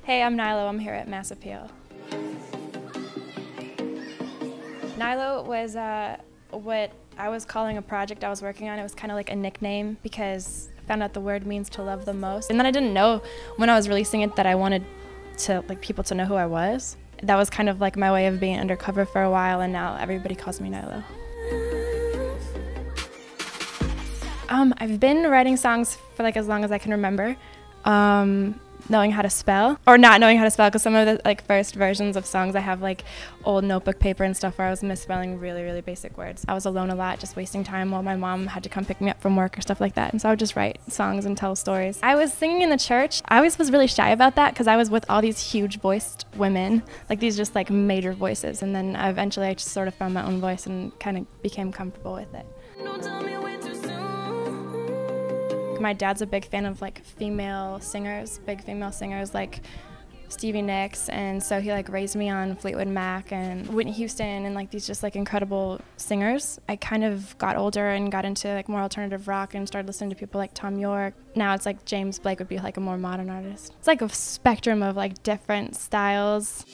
Hey, I'm Nylo. I'm here at Mass Appeal. Nylo was what I was calling a project I was working on. It was kind of like a nickname because I found out the word means to love the most. And then I didn't know when I was releasing it that I wanted to people to know who I was. That was kind of like my way of being undercover for a while, and now everybody calls me Nylo. I've been writing songs for as long as I can remember. Knowing how to spell, or not knowing how to spell, because some of the first versions of songs I have old notebook paper and stuff where I was misspelling really basic words. I was alone a lot, just wasting time while my mom had to come pick me up from work or stuff like that, and so I would just write songs and tell stories. I was singing in the church. I always was really shy about that because I was with all these huge voiced women, these just major voices, and then eventually I just sort of found my own voice and kind of became comfortable with it. My dad's a big fan of female singers, big female singers like Stevie Nicks, and so he raised me on Fleetwood Mac and Whitney Houston and these just incredible singers. I kind of got older and got into more alternative rock and started listening to people like Tom York. Now it's James Blake would be a more modern artist. It's a spectrum of different styles.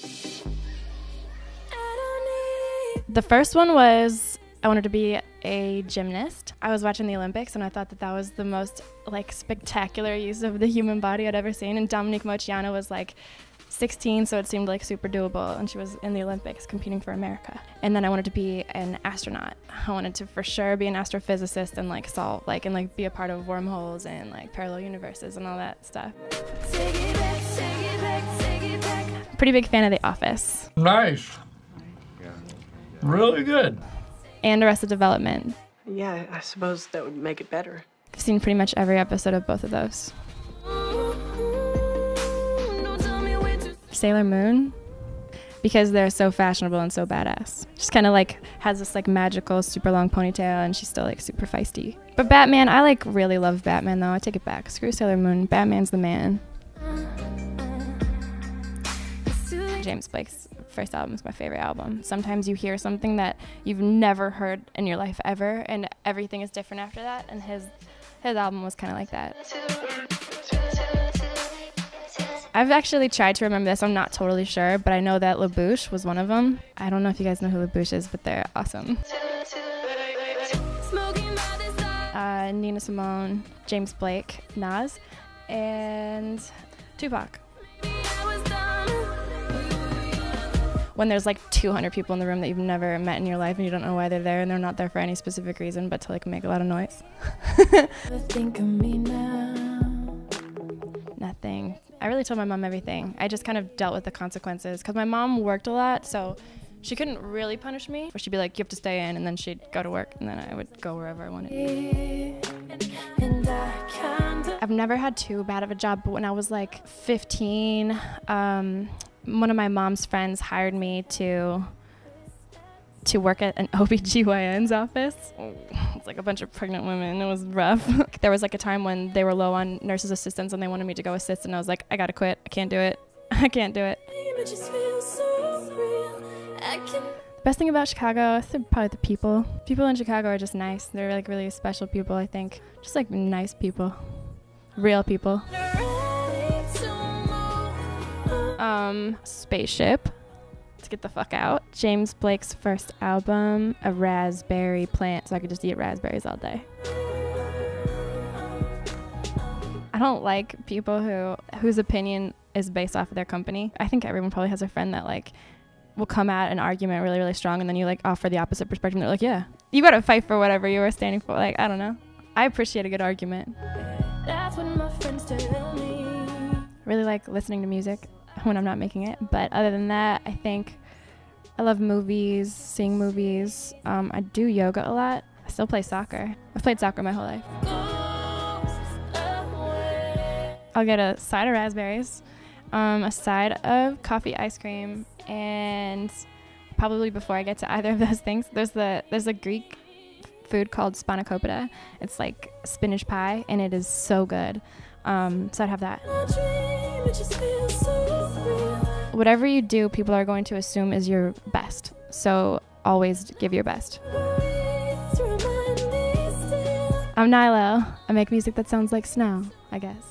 The first one was I wanted to be a gymnast. I was watching the Olympics and I thought that was the most spectacular use of the human body I'd ever seen, and Dominique Moceanu was 16, so it seemed super doable, and she was in the Olympics competing for America. And then I wanted to be an astronaut. I wanted to for sure be an astrophysicist and solve and be a part of wormholes and parallel universes and all that stuff. Pretty big fan of The Office. Nice. Really good. And Arrested Development. Yeah, I suppose that would make it better. I've seen pretty much every episode of both of those. Sailor Moon, because they're so fashionable and so badass. Just kind of has this magical super long ponytail, and she's still super feisty. But Batman, I really love Batman though. I take it back. Screw Sailor Moon. Batman's the man. James Blake's first album is my favorite album. Sometimes you hear something that you've never heard in your life ever, and everything is different after that, and his album was kind of like that. I've actually tried to remember this. I'm not totally sure, but I know that La Bouche was one of them. I don't know if you guys know who La Bouche is, but they're awesome. Nina Simone, James Blake, Nas, and Tupac. When there's 200 people in the room that you've never met in your life and you don't know why they're there, and they're not there for any specific reason but to make a lot of noise. Think of me now. Nothing. I really told my mom everything. I just kind of dealt with the consequences because my mom worked a lot, so she couldn't really punish me. She'd be like, you have to stay in, and then she'd go to work, and then I would go wherever I wanted. I've never had too bad of a job, but when I was 15, one of my mom's friends hired me to work at an OBGYN's office. It's a bunch of pregnant women. It was rough. There was a time when they were low on nurses' assistants and they wanted me to go assist, and I was like, I gotta quit. I can't do it. I can't do it. The best thing about Chicago is probably the people. People in Chicago are just nice. They're really special people, I think. Just nice people. Real people. Spaceship, to get the fuck out. James Blake's first album, a raspberry plant, so I could just eat raspberries all day. I don't like people whose opinion is based off of their company. I think everyone probably has a friend that will come at an argument really strong, and then you offer the opposite perspective, and they're like, yeah, you gotta fight for whatever you were standing for. I don't know. I appreciate a good argument. That's what my friends tell me. Really like listening to music when I'm not making it, but other than that, I think I love movies, seeing movies. I do yoga a lot. I still play soccer. I've played soccer my whole life. I'll get a side of raspberries, a side of coffee ice cream, and probably before I get to either of those things, there's a Greek food called spanakopita. It's spinach pie, and it is so good. So I'd have that. Whatever you do, people are going to assume is your best. So always give your best. I'm Nylo. I make music that sounds like snow, I guess.